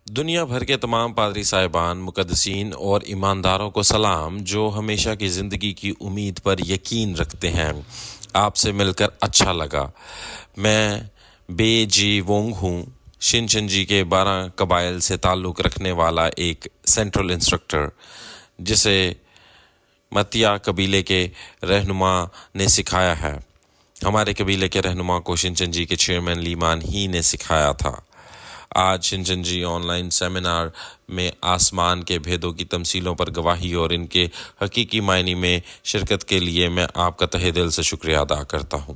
دنیا بھر کے تمام پادری صاحبان، مقدسین اور ایمانداروں کو سلام جو ہمیشہ کی زندگی کی امید پر یقین رکھتے ہیں۔ آپ سے مل کر اچھا لگا۔ میں بے جی وونگ ہوں، شنچنجی کے 12 قبائل سے تعلق رکھنے والا ایک سینٹرل انسٹرکٹر، جسے متیا قبیلے کے رہنما نے سکھایا ہے۔ ہمارے قبیلے کے رہنما کو شنچنجی کے چیئرمین لیمان ہی نے سکھایا تھا۔ آج شنچنجی آن لائن سیمینار میں آسمان کے بھیدوں کی تمثیلوں پر گواہی اور ان کے حقیقی معنی میں شرکت کے لیے میں آپ کا تہہ دل سے شکریہ ادا کرتا ہوں۔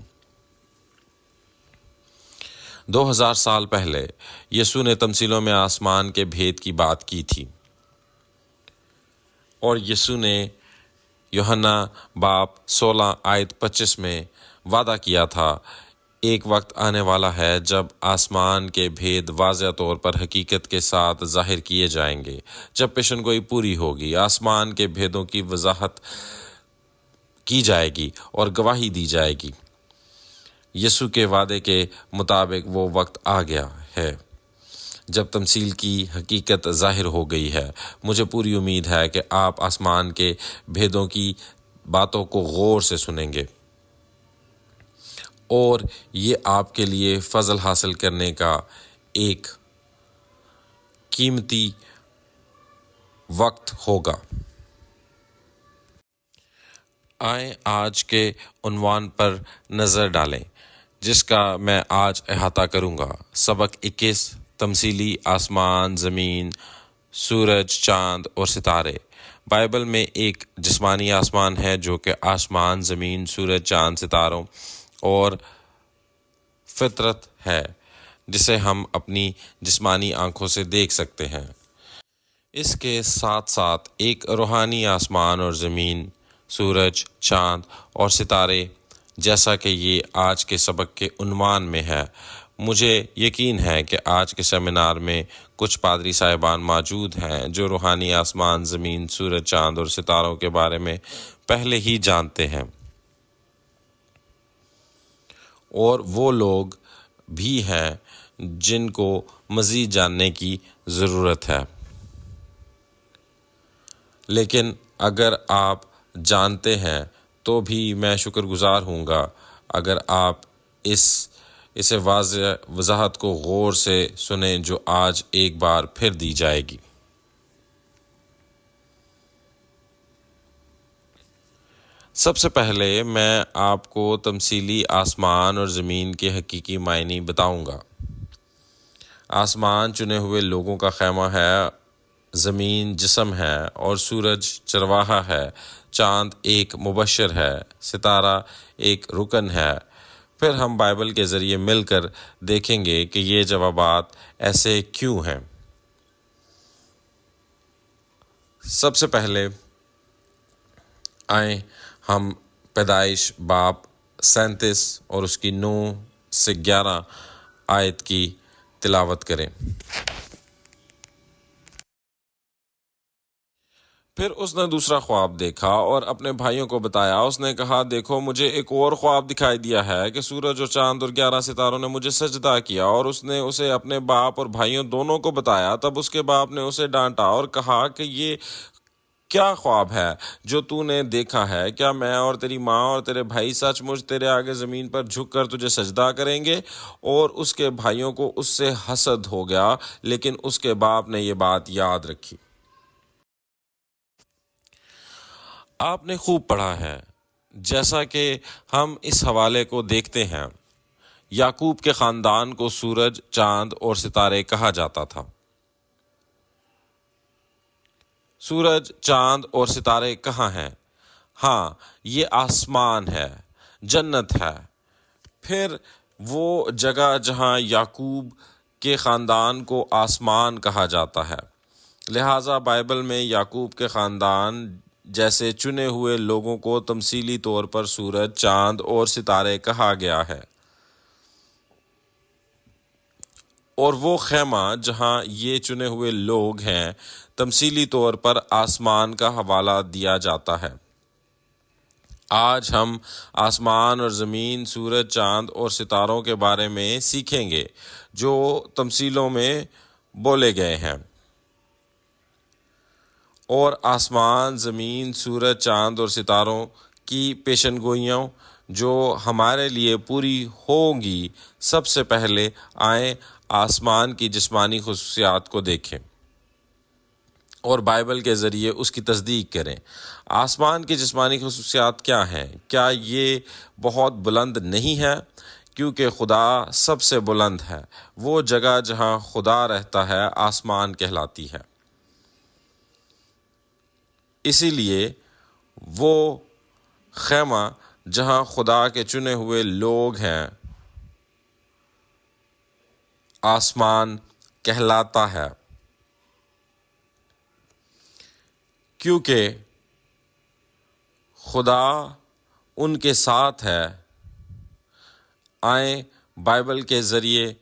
2000 سال پہلے یسوع نے تمثیلوں میں آسمان کے بھید کی بات کی تھی، اور یسوع نے یوحنا باب 16 آیت 25 میں وعدہ کیا تھا، ایک وقت آنے والا ہے جب آسمان کے بھید واضح طور پر حقیقت کے ساتھ ظاہر کیے جائیں گے۔ جب پیشن گوئی پوری ہوگی، آسمان کے بھیدوں کی وضاحت کی جائے گی اور گواہی دی جائے گی۔ یسوع کے وعدے کے مطابق وہ وقت آ گیا ہے جب تمثیل کی حقیقت ظاہر ہو گئی ہے۔ مجھے پوری امید ہے کہ آپ آسمان کے بھیدوں کی باتوں کو غور سے سنیں گے، اور یہ آپ کے لیے فضل حاصل کرنے کا ایک قیمتی وقت ہوگا۔ آئیں آج کے عنوان پر نظر ڈالیں، جس کا میں آج احاطہ کروں گا۔ سبق 21، تمثیلی آسمان، زمین، سورج، چاند اور ستارے۔ بائبل میں ایک جسمانی آسمان ہے جو کہ آسمان، زمین، سورج، چاند، ستاروں اور فطرت ہے، جسے ہم اپنی جسمانی آنکھوں سے دیکھ سکتے ہیں۔ اس کے ساتھ ساتھ ایک روحانی آسمان اور زمین، سورج، چاند اور ستارے، جیسا کہ یہ آج کے سبق کے عنوان میں ہے۔ مجھے یقین ہے کہ آج کے سیمینار میں کچھ پادری صاحبان موجود ہیں جو روحانی آسمان، زمین، سورج، چاند اور ستاروں کے بارے میں پہلے ہی جانتے ہیں، اور وہ لوگ بھی ہیں جن کو مزید جاننے کی ضرورت ہے۔ لیکن اگر آپ جانتے ہیں تو بھی میں شکر گزار ہوں گا اگر آپ اسے وضاحت کو غور سے سنیں جو آج ایک بار پھر دی جائے گی۔ سب سے پہلے میں آپ کو تمثیلی آسمان اور زمین کے حقیقی معنی بتاؤں گا۔ آسمان چنے ہوئے لوگوں کا خیمہ ہے، زمین جسم ہے اور سورج چرواہا ہے، چاند ایک مبشر ہے، ستارہ ایک رکن ہے۔ پھر ہم بائبل کے ذریعے مل کر دیکھیں گے کہ یہ جوابات ایسے کیوں ہیں۔ سب سے پہلے آئیں ہم پیدائش باب 37 اور اس کی 9 سے 11 آیت کی تلاوت کریں۔ پھر اس نے دوسرا خواب دیکھا اور اپنے بھائیوں کو بتایا۔ اس نے کہا، دیکھو مجھے ایک اور خواب دکھائی دیا ہے کہ سورج اور چاند اور 11 ستاروں نے مجھے سجدہ کیا، اور اس نے اسے اپنے باپ اور بھائیوں دونوں کو بتایا۔ تب اس کے باپ نے اسے ڈانٹا اور کہا کہ یہ کیا خواب ہے جو تو نے دیکھا ہے؟ کیا میں اور تیری ماں اور تیرے بھائی سچ مچ تیرے آگے زمین پر جھک کر تجھے سجدہ کریں گے؟ اور اس کے بھائیوں کو اس سے حسد ہو گیا، لیکن اس کے باپ نے یہ بات یاد رکھی۔ آپ نے خوب پڑھا ہے، جیسا کہ ہم اس حوالے کو دیکھتے ہیں۔ یعقوب کے خاندان کو سورج، چاند اور ستارے کہا جاتا تھا۔ سورج، چاند اور ستارے کہاں ہیں؟ ہاں، یہ آسمان ہے، جنت ہے۔ پھر وہ جگہ جہاں یعقوب کے خاندان کو آسمان کہا جاتا ہے۔ لہٰذا بائبل میں یعقوب کے خاندان جیسے چنے ہوئے لوگوں کو تمثیلی طور پر سورج، چاند اور ستارے کہا گیا ہے، اور وہ خیمہ جہاں یہ چنے ہوئے لوگ ہیں تمثیلی طور پر آسمان کا حوالہ دیا جاتا ہے۔ آج ہم آسمان اور زمین، سورج، چاند اور ستاروں کے بارے میں سیکھیں گے جو تمثیلوں میں بولے گئے ہیں، اور آسمان، زمین، سورج، چاند اور ستاروں کی پیشن گوئیاں جو ہمارے لیے پوری ہوں گی، سب سے پہلے آئیں آسمان کی جسمانی خصوصیات کو دیکھیں اور بائبل کے ذریعے اس کی تصدیق کریں۔ آسمان کی جسمانی خصوصیات کیا ہیں؟ کیا یہ بہت بلند نہیں ہے؟ کیونکہ خدا سب سے بلند ہے۔ وہ جگہ جہاں خدا رہتا ہے آسمان کہلاتی ہے۔ اسی لیے وہ خیمہ جہاں خدا کے چنے ہوئے لوگ ہیں آسمان کہلاتا ہے، کیونکہ خدا ان کے ساتھ ہے۔ آئیں بائبل کے ذریعے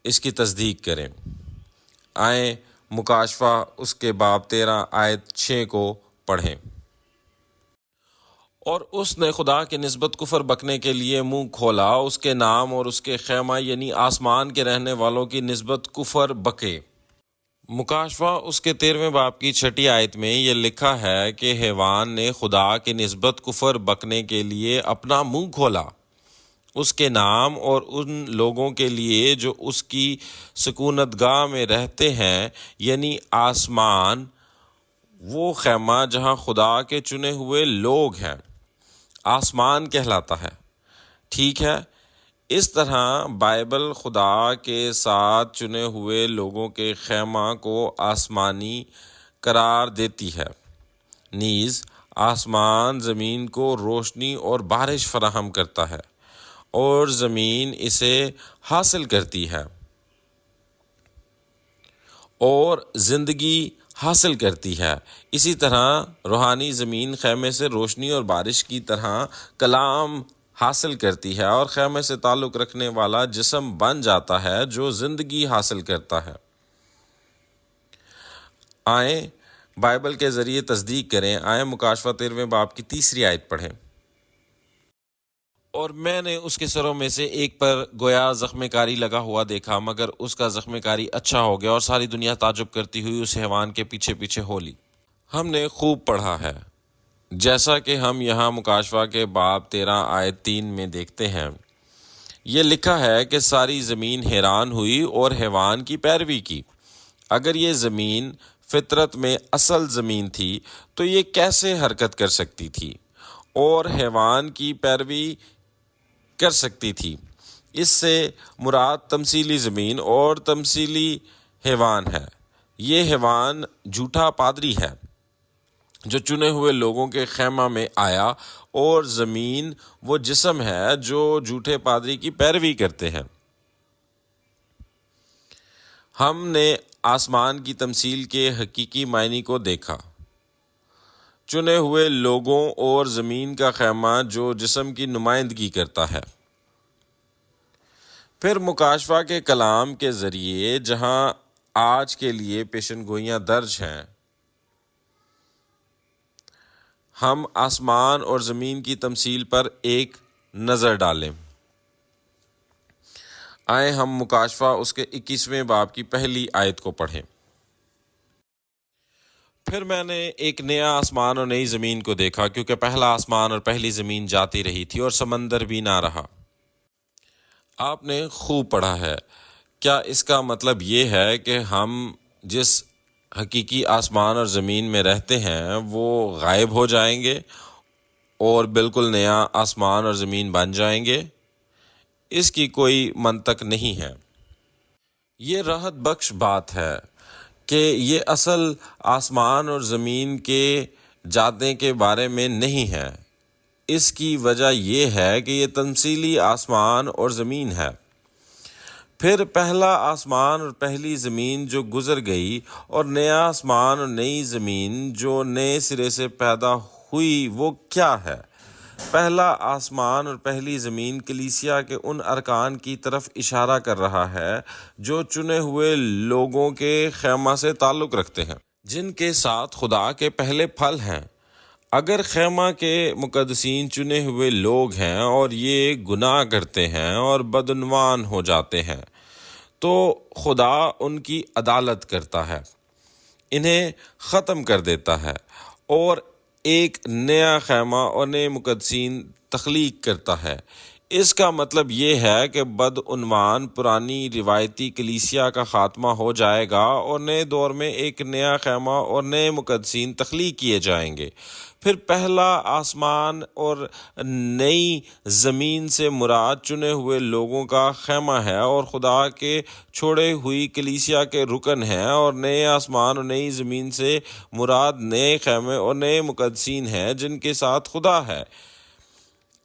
اس کی تصدیق کریں۔ آئیں مکاشفہ اس کے باب 13 آیت 6 کو پڑھیں۔ اور اس نے خدا کی نسبت کفر بکنے کے لیے منہ کھولا، اس کے نام اور اس کے خیمہ یعنی آسمان کے رہنے والوں کی نسبت کفر بکے۔ مکاشفہ اس کے 13ویں باب کی 6 آیت میں یہ لکھا ہے کہ حیوان نے خدا کی نسبت کفر بکنے کے لیے اپنا منہ کھولا، اس کے نام اور ان لوگوں کے لیے جو اس کی سکونت گاہ میں رہتے ہیں یعنی آسمان، وہ خیمہ جہاں خدا کے چنے ہوئے لوگ ہیں آسمان کہلاتا ہے۔ ٹھیک ہے، اس طرح بائبل خدا کے ساتھ چنے ہوئے لوگوں کے خیمہ کو آسمانی قرار دیتی ہے، نیز آسمان زمین کو روشنی اور بارش فراہم کرتا ہے اور زمین اسے حاصل کرتی ہے اور زندگی حاصل کرتی ہے۔ اسی طرح روحانی زمین خیمے سے روشنی اور بارش کی طرح کلام حاصل کرتی ہے اور خیمے سے تعلق رکھنے والا جسم بن جاتا ہے جو زندگی حاصل کرتا ہے۔ آئیں بائبل کے ذریعے تصدیق کریں۔ آئیں مکاشفہ 13ویں باب کی 3 آیت پڑھیں۔ اور میں نے اس کے سروں میں سے ایک پر گویا زخم کاری لگا ہوا دیکھا، مگر اس کا زخم کاری اچھا ہو گیا اور ساری دنیا تعجب کرتی ہوئی اس حیوان کے پیچھے پیچھے ہو لی۔ ہم نے خوب پڑھا ہے، جیسا کہ ہم یہاں مکاشفہ کے باب 13 آیت 3 میں دیکھتے ہیں۔ یہ لکھا ہے کہ ساری زمین حیران ہوئی اور حیوان کی پیروی کی۔ اگر یہ زمین فطرت میں اصل زمین تھی تو یہ کیسے حرکت کر سکتی تھی اور حیوان کی پیروی کر سکتی تھی؟ اس سے مراد تمثیلی زمین اور تمثیلی حیوان ہے۔ یہ حیوان جھوٹا پادری ہے جو چنے ہوئے لوگوں کے خیمہ میں آیا، اور زمین وہ جسم ہے جو جھوٹے پادری کی پیروی کرتے ہیں۔ ہم نے آسمان کی تمثیل کے حقیقی معنی کو دیکھا، چنے ہوئے لوگوں اور زمین کا خیمہ جو جسم کی نمائندگی کرتا ہے۔ پھر مکاشفہ کے کلام کے ذریعے جہاں آج کے لیے پیشن گوئیاں درج ہیں، ہم آسمان اور زمین کی تمثیل پر ایک نظر ڈالیں۔ آئیں ہم مکاشفہ اس کے 21ویں باب کی 1 آیت کو پڑھیں۔ پھر میں نے ایک نیا آسمان اور نئی زمین کو دیکھا، کیونکہ پہلا آسمان اور پہلی زمین جاتی رہی تھی اور سمندر بھی نہ رہا۔ آپ نے خوب پڑھا ہے۔ کیا اس کا مطلب یہ ہے کہ ہم جس حقیقی آسمان اور زمین میں رہتے ہیں وہ غائب ہو جائیں گے اور بالکل نیا آسمان اور زمین بن جائیں گے؟ اس کی کوئی منطق نہیں ہے۔ یہ راحت بخش بات ہے کہ یہ اصل آسمان اور زمین کے جانے کے بارے میں نہیں ہے۔ اس کی وجہ یہ ہے کہ یہ تمثیلی آسمان اور زمین ہے۔ پھر پہلا آسمان اور پہلی زمین جو گزر گئی اور نیا آسمان اور نئی زمین جو نئے سرے سے پیدا ہوئی، وہ کیا ہے؟ پہلا آسمان اور پہلی زمین کلیسیا کے ان ارکان کی طرف اشارہ کر رہا ہے جو چنے ہوئے لوگوں کے خیمہ سے تعلق رکھتے ہیں، جن کے ساتھ خدا کے پہلے پھل ہیں۔ اگر خیمہ کے مقدسین چنے ہوئے لوگ ہیں اور یہ گناہ کرتے ہیں اور بدعنوان ہو جاتے ہیں، تو خدا ان کی عدالت کرتا ہے، انہیں ختم کر دیتا ہے اور ایک نیا خیمہ اور نئے مقدسین تخلیق کرتا ہے۔ اس کا مطلب یہ ہے کہ بدعنوان پرانی روایتی کلیسیا کا خاتمہ ہو جائے گا اور نئے دور میں ایک نیا خیمہ اور نئے مقدسین تخلیق کیے جائیں گے۔ پھر پہلا آسمان اور نئی زمین سے مراد چنے ہوئے لوگوں کا خیمہ ہے اور خدا کے چھوڑے ہوئی کلیسیا کے رکن ہیں، اور نئے آسمان اور نئی زمین سے مراد نئے خیمے اور نئے مقدسین ہیں جن کے ساتھ خدا ہے۔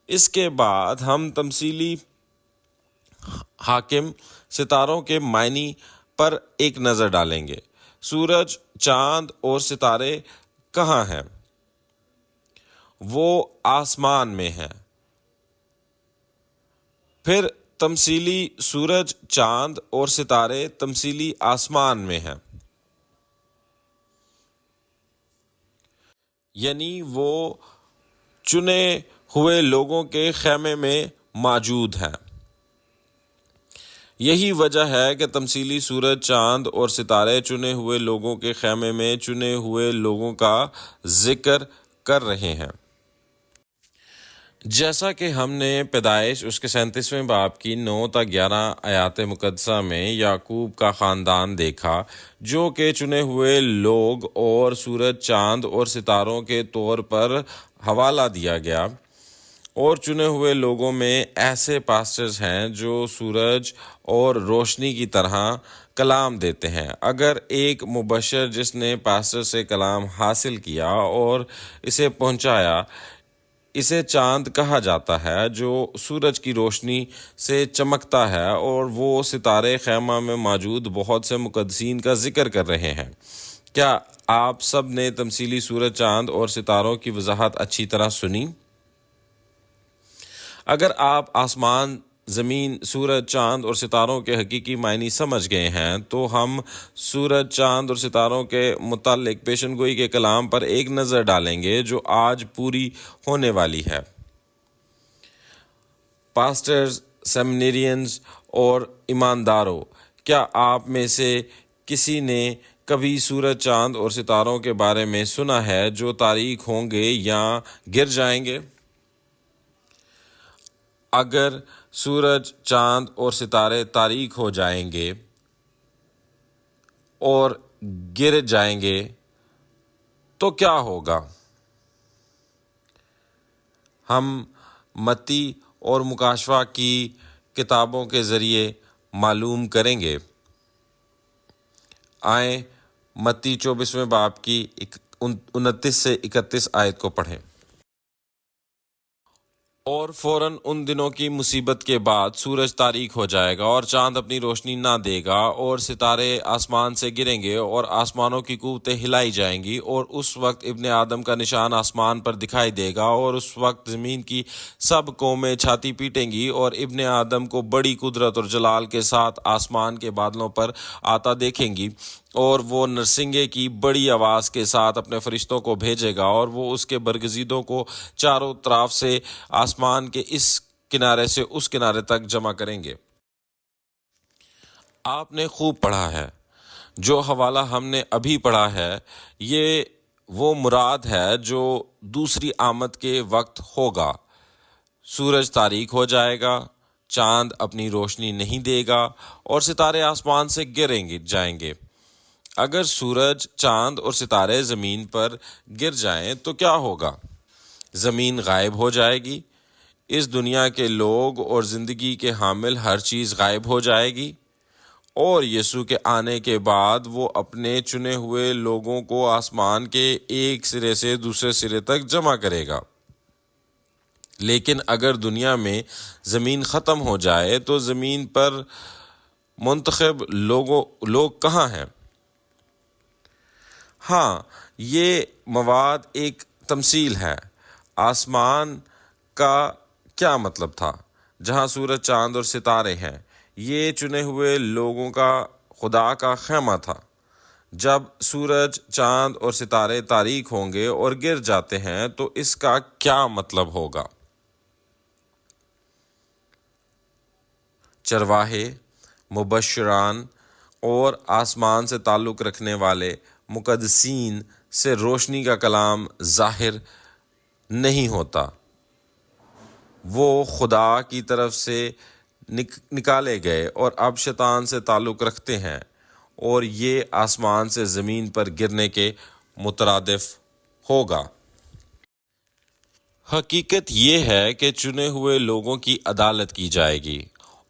اس کے بعد ہم تمثیلی حاکم ستاروں کے معنی پر ایک نظر ڈالیں گے۔ سورج، چاند اور ستارے کہاں ہیں؟ وہ آسمان میں ہیں۔ پھر تمثیلی سورج، چاند اور ستارے تمثیلی آسمان میں ہیں، یعنی وہ چنے ہوئے لوگوں کے خیمے میں موجود ہیں۔ یہی وجہ ہے کہ تمثیلی سورج، چاند اور ستارے چنے ہوئے لوگوں کے خیمے میں چنے ہوئے لوگوں کا ذکر کر رہے ہیں۔ جیسا کہ ہم نے پیدائش اس کے 37ویں باب کی 9 تا 11 آیات مقدسہ میں یعقوب کا خاندان دیکھا، جو کہ چنے ہوئے لوگ اور سورج، چاند اور ستاروں کے طور پر حوالہ دیا گیا، اور چنے ہوئے لوگوں میں ایسے پاسٹرز ہیں جو سورج اور روشنی کی طرح کلام دیتے ہیں۔ اگر ایک مبشر جس نے پاسٹر سے کلام حاصل کیا اور اسے پہنچایا، اسے چاند کہا جاتا ہے جو سورج کی روشنی سے چمکتا ہے، اور وہ ستارے خیمہ میں موجود بہت سے مقدسین کا ذکر کر رہے ہیں۔ کیا آپ سب نے تمثیلی سورج، چاند اور ستاروں کی وضاحت اچھی طرح سنی؟ اگر آپ آسمان، زمین، سورج، چاند اور ستاروں کے حقیقی معنی سمجھ گئے ہیں تو ہم سورج، چاند اور ستاروں کے متعلق پیشن گوئی کے کلام پر ایک نظر ڈالیں گے جو آج پوری ہونے والی ہے۔ پاسٹرز، سیمینیرینز اور ایمانداروں، کیا آپ میں سے کسی نے کبھی سورج، چاند اور ستاروں کے بارے میں سنا ہے جو تاریک ہوں گے یا گر جائیں گے؟ اگر سورج، چاند اور ستارے تاریک ہو جائیں گے اور گر جائیں گے تو کیا ہوگا؟ ہم متی اور مکاشفہ کی کتابوں کے ذریعے معلوم کریں گے۔ آئیں متی 24ویں باب کی 29 سے 31 آیت کو پڑھیں۔ اور فوراً ان دنوں کی مصیبت کے بعد سورج تاریک ہو جائے گا اور چاند اپنی روشنی نہ دے گا، اور ستارے آسمان سے گریں گے اور آسمانوں کی قوتیں ہلائی جائیں گی، اور اس وقت ابن آدم کا نشان آسمان پر دکھائی دے گا، اور اس وقت زمین کی سب قومیں چھاتی پیٹیں گی اور ابن آدم کو بڑی قدرت اور جلال کے ساتھ آسمان کے بادلوں پر آتا دیکھیں گی، اور وہ نرسنگے کی بڑی آواز کے ساتھ اپنے فرشتوں کو بھیجے گا، اور وہ اس کے برگزیدوں کو چاروں طرف سے آسمان کے اس کنارے سے اس کنارے تک جمع کریں گے۔ آپ نے خوب پڑھا ہے۔ جو حوالہ ہم نے ابھی پڑھا ہے یہ وہ مراد ہے جو دوسری آمد کے وقت ہوگا۔ سورج تاریک ہو جائے گا، چاند اپنی روشنی نہیں دے گا، اور ستارے آسمان سے جائیں گے۔ اگر سورج، چاند اور ستارے زمین پر گر جائیں تو کیا ہوگا؟ زمین غائب ہو جائے گی، اس دنیا کے لوگ اور زندگی کے حامل ہر چیز غائب ہو جائے گی، اور یسوع کے آنے کے بعد وہ اپنے چنے ہوئے لوگوں کو آسمان کے ایک سرے سے دوسرے سرے تک جمع کرے گا۔ لیکن اگر دنیا میں زمین ختم ہو جائے تو زمین پر منتخب لوگ کہاں ہیں؟ ہاں، یہ مواد ایک تمثیل ہے۔ آسمان کا کیا مطلب تھا؟ جہاں سورج، چاند اور ستارے ہیں، یہ چنے ہوئے لوگوں کا خدا کا خیمہ تھا۔ جب سورج، چاند اور ستارے تاریک ہوں گے اور گر جاتے ہیں تو اس کا کیا مطلب ہوگا؟ چرواہے، مبشران اور آسمان سے تعلق رکھنے والے مقدسین سے روشنی کا کلام ظاہر نہیں ہوتا۔ وہ خدا کی طرف سے نکالے گئے اور اب شیطان سے تعلق رکھتے ہیں، اور یہ آسمان سے زمین پر گرنے کے مترادف ہوگا۔ حقیقت یہ ہے کہ چنے ہوئے لوگوں کی عدالت کی جائے گی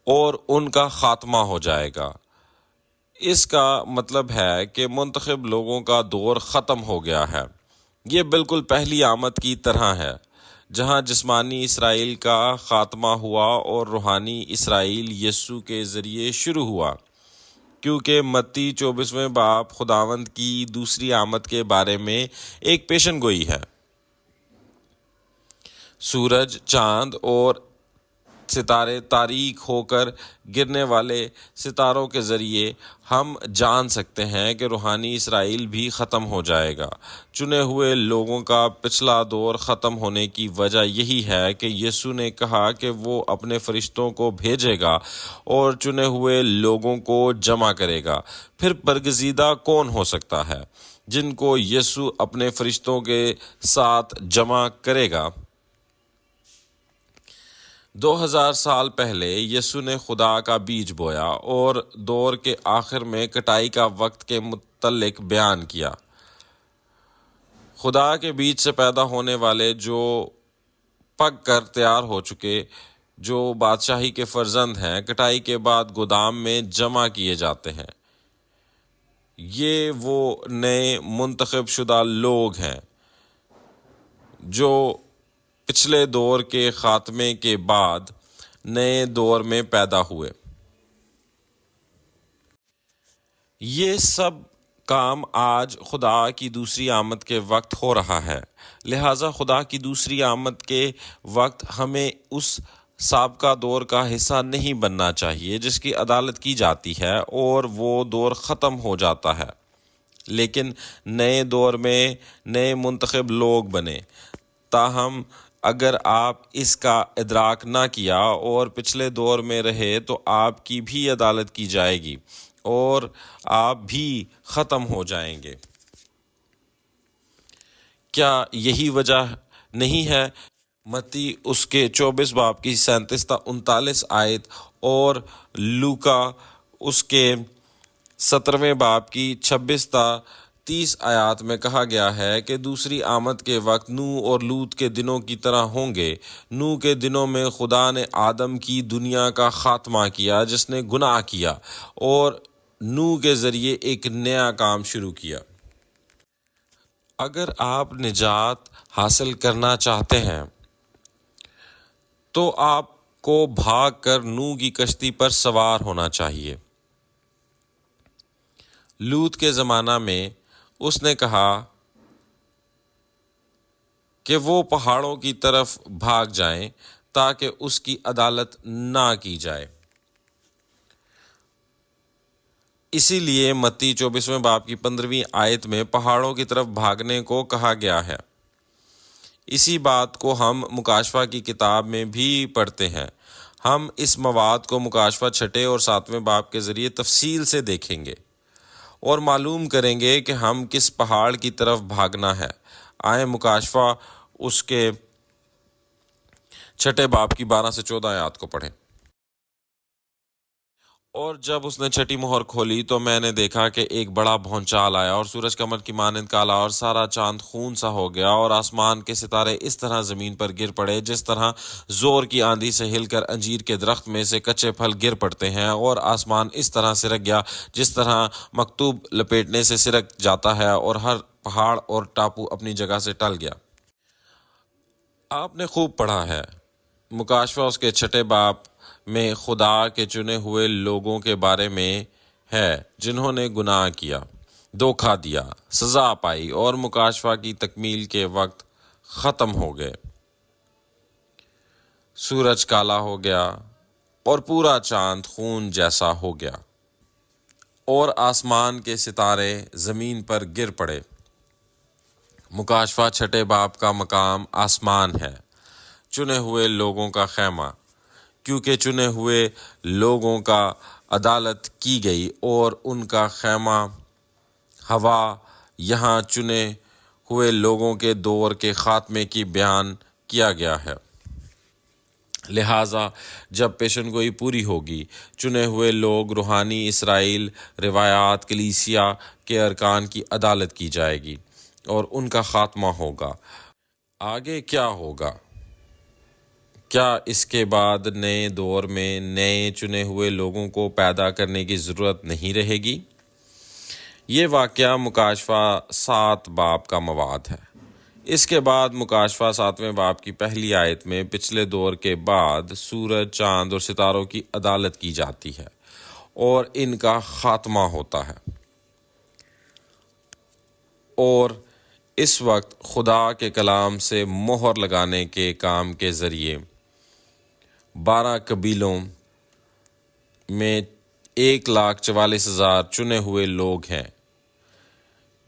اور ان کا خاتمہ ہو جائے گا۔ اس کا مطلب ہے کہ منتخب لوگوں کا دور ختم ہو گیا ہے۔ یہ بالکل پہلی آمد کی طرح ہے، جہاں جسمانی اسرائیل کا خاتمہ ہوا اور روحانی اسرائیل یسوع کے ذریعے شروع ہوا، کیونکہ متی 24 باب خداوند کی دوسری آمد کے بارے میں ایک پیشن گوئی ہے۔ سورج، چاند اور ستارے تاریک ہو کر گرنے والے ستاروں کے ذریعے ہم جان سکتے ہیں کہ روحانی اسرائیل بھی ختم ہو جائے گا۔ چنے ہوئے لوگوں کا پچھلا دور ختم ہونے کی وجہ یہی ہے کہ یسوع نے کہا کہ وہ اپنے فرشتوں کو بھیجے گا اور چنے ہوئے لوگوں کو جمع کرے گا۔ پھر برگزیدہ کون ہو سکتا ہے جن کو یسوع اپنے فرشتوں کے ساتھ جمع کرے گا؟ 2000 سال پہلے یسوع نے خدا کا بیج بویا اور دور کے آخر میں کٹائی کا وقت کے متعلق بیان کیا۔ خدا کے بیج سے پیدا ہونے والے جو پک کر تیار ہو چکے، جو بادشاہی کے فرزند ہیں، کٹائی کے بعد گودام میں جمع کیے جاتے ہیں۔ یہ وہ نئے منتخب شدہ لوگ ہیں جو پچھلے دور کے خاتمے کے بعد نئے دور میں پیدا ہوئے۔ یہ سب کام آج خدا کی دوسری آمد کے وقت ہو رہا ہے، لہٰذا خدا کی دوسری آمد کے وقت ہمیں اس سابقہ دور کا حصہ نہیں بننا چاہیے جس کی عدالت کی جاتی ہے اور وہ دور ختم ہو جاتا ہے، لیکن نئے دور میں نئے منتخب لوگ بنے۔ تاہم اگر آپ اس کا ادراک نہ کیا اور پچھلے دور میں رہے تو آپ کی بھی عدالت کی جائے گی اور آپ بھی ختم ہو جائیں گے۔ کیا یہی وجہ نہیں ہے متی اس کے 24 باب کی 37 تا 39 آیت اور لوکا اس کے 17ویں باب کی 26 تا 30 آیات میں کہا گیا ہے کہ دوسری آمد کے وقت نوح اور لوط کے دنوں کی طرح ہوں گے۔ نوح کے دنوں میں خدا نے آدم کی دنیا کا خاتمہ کیا جس نے گناہ کیا، اور نوح کے ذریعے ایک نیا کام شروع کیا۔ اگر آپ نجات حاصل کرنا چاہتے ہیں تو آپ کو بھاگ کر نوح کی کشتی پر سوار ہونا چاہیے۔ لوط کے زمانہ میں اس نے کہا کہ وہ پہاڑوں کی طرف بھاگ جائیں تاکہ اس کی عدالت نہ کی جائے۔ اسی لیے متی 24 باب کی 15ویں آیت میں پہاڑوں کی طرف بھاگنے کو کہا گیا ہے۔ اسی بات کو ہم مکاشفہ کی کتاب میں بھی پڑھتے ہیں۔ ہم اس مواد کو مکاشفہ 6 اور 7ویں باب کے ذریعے تفصیل سے دیکھیں گے اور معلوم کریں گے کہ ہم کس پہاڑ کی طرف بھاگنا ہے۔ آئیں مکاشفہ اس کے 6 باب کی 12 سے 14 آیات کو پڑھیں۔ اور جب اس نے چھٹی مہر کھولی تو میں نے دیکھا کہ ایک بڑا بھونچال آیا اور سورج کمر کی مانند کالا اور سارا چاند خون سا ہو گیا، اور آسمان کے ستارے اس طرح زمین پر گر پڑے جس طرح زور کی آندھی سے ہل کر انجیر کے درخت میں سے کچے پھل گر پڑتے ہیں، اور آسمان اس طرح سرک گیا جس طرح مکتوب لپیٹنے سے سرک جاتا ہے، اور ہر پہاڑ اور ٹاپو اپنی جگہ سے ٹل گیا۔ آپ نے خوب پڑھا ہے۔ مکاشفہ اس کے 6 باب میں خدا کے چنے ہوئے لوگوں کے بارے میں ہے جنہوں نے گناہ کیا، دھوکہ دیا، سزا پائی، اور مکاشفہ کی تکمیل کے وقت ختم ہو گئے۔ سورج کالا ہو گیا اور پورا چاند خون جیسا ہو گیا، اور آسمان کے ستارے زمین پر گر پڑے۔ مکاشفہ 6 باب کا مقام آسمان ہے، چنے ہوئے لوگوں کا خیمہ، کیونکہ چنے ہوئے لوگوں کا عدالت کی گئی اور ان کا خیمہ ہوا یہاں چنے ہوئے لوگوں کے دور کے خاتمے کی بیان کیا گیا ہے۔ لہٰذا جب پیشن گوئی پوری ہوگی، چنے ہوئے لوگ، روحانی اسرائیل، روایات، کلیسیا کے ارکان کی عدالت کی جائے گی اور ان کا خاتمہ ہوگا۔ آگے کیا ہوگا؟ کیا اس کے بعد نئے دور میں نئے چنے ہوئے لوگوں کو پیدا کرنے کی ضرورت نہیں رہے گی؟ یہ واقعہ مکاشفہ 7 باب کا مواد ہے۔ اس کے بعد مکاشفہ 7ویں باب کی پہلی آیت میں پچھلے دور کے بعد سورج، چاند اور ستاروں کی عدالت کی جاتی ہے اور ان کا خاتمہ ہوتا ہے، اور اس وقت خدا کے کلام سے مہر لگانے کے کام کے ذریعے 12 قبیلوں میں 1,44,000 چنے ہوئے لوگ ہیں۔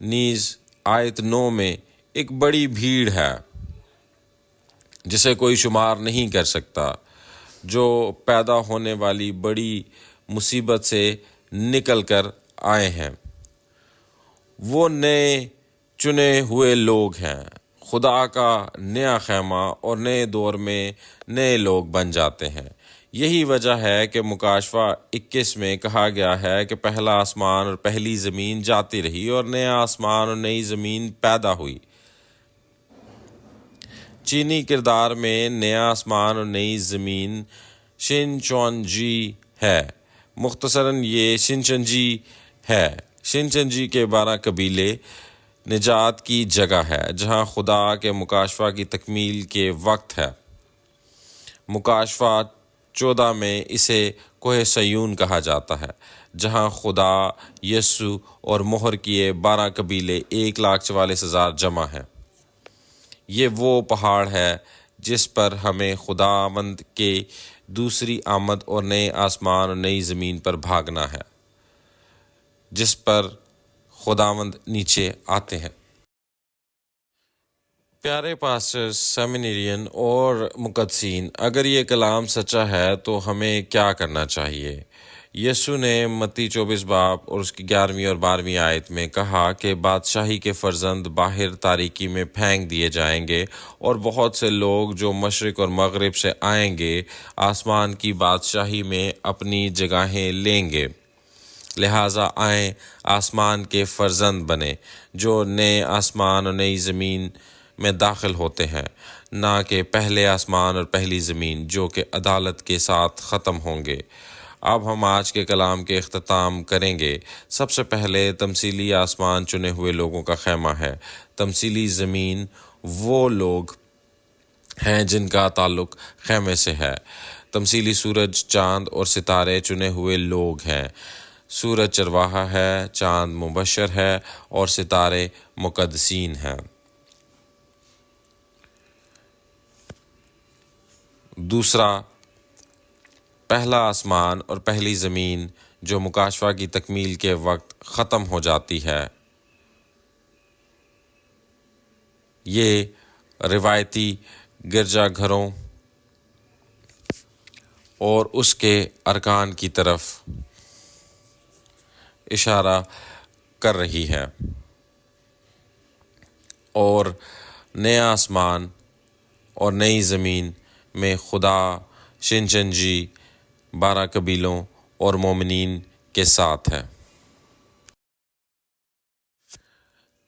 نیز آیت 9 میں ایک بڑی بھیڑ ہے جسے کوئی شمار نہیں کر سکتا، جو پیدا ہونے والی بڑی مصیبت سے نکل کر آئے ہیں۔ وہ نئے چنے ہوئے لوگ ہیں۔ خدا کا نیا خیمہ اور نئے دور میں نئے لوگ بن جاتے ہیں۔ یہی وجہ ہے کہ مکاشفہ 21 میں کہا گیا ہے کہ پہلا آسمان اور پہلی زمین جاتی رہی اور نیا آسمان اور نئی زمین پیدا ہوئی۔ چینی کردار میں نیا آسمان اور نئی زمین شنچونجی ہے۔ مختصراً یہ شنچنجی ہے۔ شنچنجی کے 12 قبیلے نجات کی جگہ ہے جہاں خدا کے مکاشفہ کی تکمیل کے وقت ہے۔ مکاشفہ 14 میں اسے کوہ سیون کہا جاتا ہے، جہاں خدا، یسوع اور مہر کیے 12 قبیلے 1,44,000 جمع ہیں۔ یہ وہ پہاڑ ہے جس پر ہمیں خداوند کے دوسری آمد اور نئے آسمان اور نئی زمین پر بھاگنا ہے، جس پر خداوند نیچے آتے ہیں۔ پیارے پاسٹر، سیمینرین اور مقدسین، اگر یہ کلام سچا ہے تو ہمیں کیا کرنا چاہیے؟ یسوع نے متی 24 باب اور اس کی 11ویں اور 12ویں آیت میں کہا کہ بادشاہی کے فرزند باہر تاریکی میں پھینک دیے جائیں گے، اور بہت سے لوگ جو مشرق اور مغرب سے آئیں گے آسمان کی بادشاہی میں اپنی جگہیں لیں گے۔ لہٰذا آئیں، آسمان کے فرزند بنیں جو نئے آسمان اور نئی زمین میں داخل ہوتے ہیں، نہ کہ پہلے آسمان اور پہلی زمین جو کہ عدالت کے ساتھ ختم ہوں گے۔ اب ہم آج کے کلام کے اختتام کریں گے۔ سب سے پہلے تمثیلی آسمان چنے ہوئے لوگوں کا خیمہ ہے۔ تمثیلی زمین وہ لوگ ہیں جن کا تعلق خیمے سے ہے۔ تمثیلی سورج، چاند اور ستارے چنے ہوئے لوگ ہیں۔ سورج چرواہا ہے، چاند مبشر ہے اور ستارے مقدسین ہیں۔ دوسرا، پہلا آسمان اور پہلی زمین جو مکاشفہ کی تکمیل کے وقت ختم ہو جاتی ہے، یہ روایتی گرجا گھروں اور اس کے ارکان کی طرف اشارہ کر رہی ہے، اور نیا آسمان اور نئی زمین میں خدا شنچنجی 12 قبیلوں اور مومنین کے ساتھ ہے۔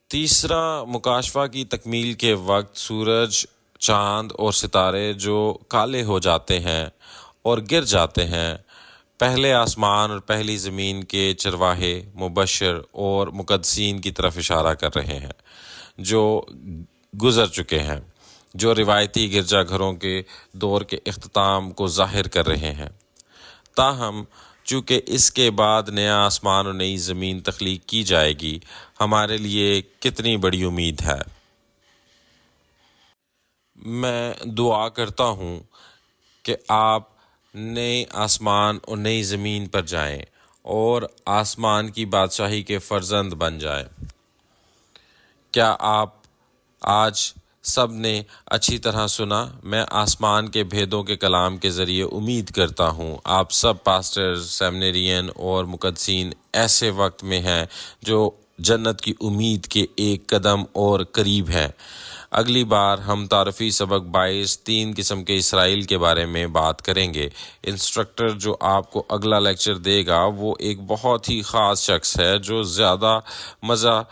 تیسرا، مکاشفہ کی تکمیل کے وقت سورج، چاند اور ستارے جو کالے ہو جاتے ہیں اور گر جاتے ہیں، پہلے آسمان اور پہلی زمین کے چرواہے، مبشر اور مقدسین کی طرف اشارہ کر رہے ہیں جو گزر چکے ہیں، جو روایتی گرجا گھروں کے دور کے اختتام کو ظاہر کر رہے ہیں۔ تاہم چونکہ اس کے بعد نیا آسمان اور نئی زمین تخلیق کی جائے گی، ہمارے لیے کتنی بڑی امید ہے۔ میں دعا کرتا ہوں کہ آپ نئے آسمان اور نئی زمین پر جائیں اور آسمان کی بادشاہی کے فرزند بن جائیں۔ کیا آپ آج سب نے اچھی طرح سنا۔ میں آسمان کے بھیدوں کے کلام کے ذریعے امید کرتا ہوں آپ سب پاسٹرز، سیمنیرین اور مقدسین ایسے وقت میں ہیں جو جنت کی امید کے ایک قدم اور قریب ہیں۔ اگلی بار ہم تعارفی سبق 22 3 قسم کے اسرائیل کے بارے میں بات کریں گے۔ انسٹرکٹر جو آپ کو اگلا لیکچر دے گا وہ ایک بہت ہی خاص شخص ہے جو زیادہ مزہ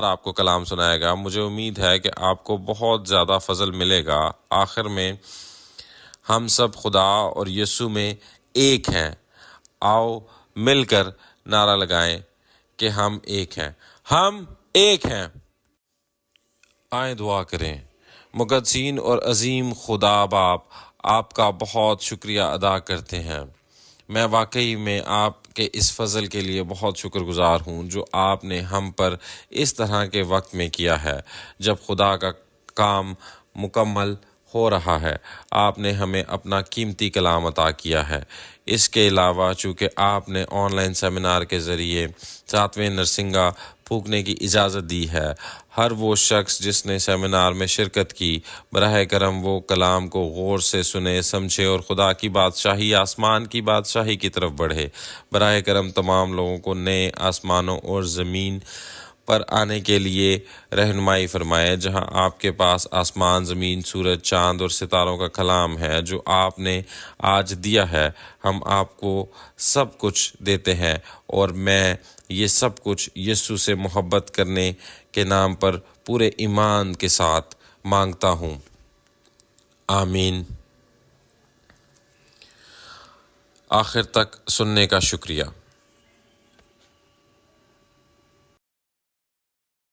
آپ کو کلام سنائے گا۔ مجھے امید ہے کہ آپ کو بہت زیادہ فضل ملے گا۔ آخر میں ہم سب خدا اور یسوع میں ایک ہیں۔ آؤ مل کر نعرہ لگائیں کہ ہم ایک ہیں، ہم ایک ہیں۔ آئیں دعا کریں۔ مقدسین اور عظیم خدا باپ، آپ کا بہت شکریہ ادا کرتے ہیں۔ میں واقعی میں آپ کے اس فضل کے لیے بہت شکر گزار ہوں جو آپ نے ہم پر اس طرح کے وقت میں کیا ہے جب خدا کا کام مکمل ہو رہا ہے۔ آپ نے ہمیں اپنا قیمتی کلام عطا کیا ہے۔ اس کے علاوہ چونکہ آپ نے آن لائن سیمینار کے ذریعے 7ویں نرسنگا پھونکنے کی اجازت دی ہے، ہر وہ شخص جس نے سیمینار میں شرکت کی براہ کرم وہ کلام کو غور سے سنے، سمجھے اور خدا کی بادشاہی، آسمان کی بادشاہی کی طرف بڑھے۔ براہ کرم تمام لوگوں کو نئے آسمانوں اور زمین پر آنے کے لیے رہنمائی فرمائے جہاں آپ کے پاس آسمان، زمین، سورج، چاند اور ستاروں کا کلام ہے جو آپ نے آج دیا ہے۔ ہم آپ کو سب کچھ دیتے ہیں اور میں یہ سب کچھ یسوع سے محبت کرنے کے نام پر پورے ایمان کے ساتھ مانگتا ہوں، آمین۔ آخر تک سننے کا شکریہ۔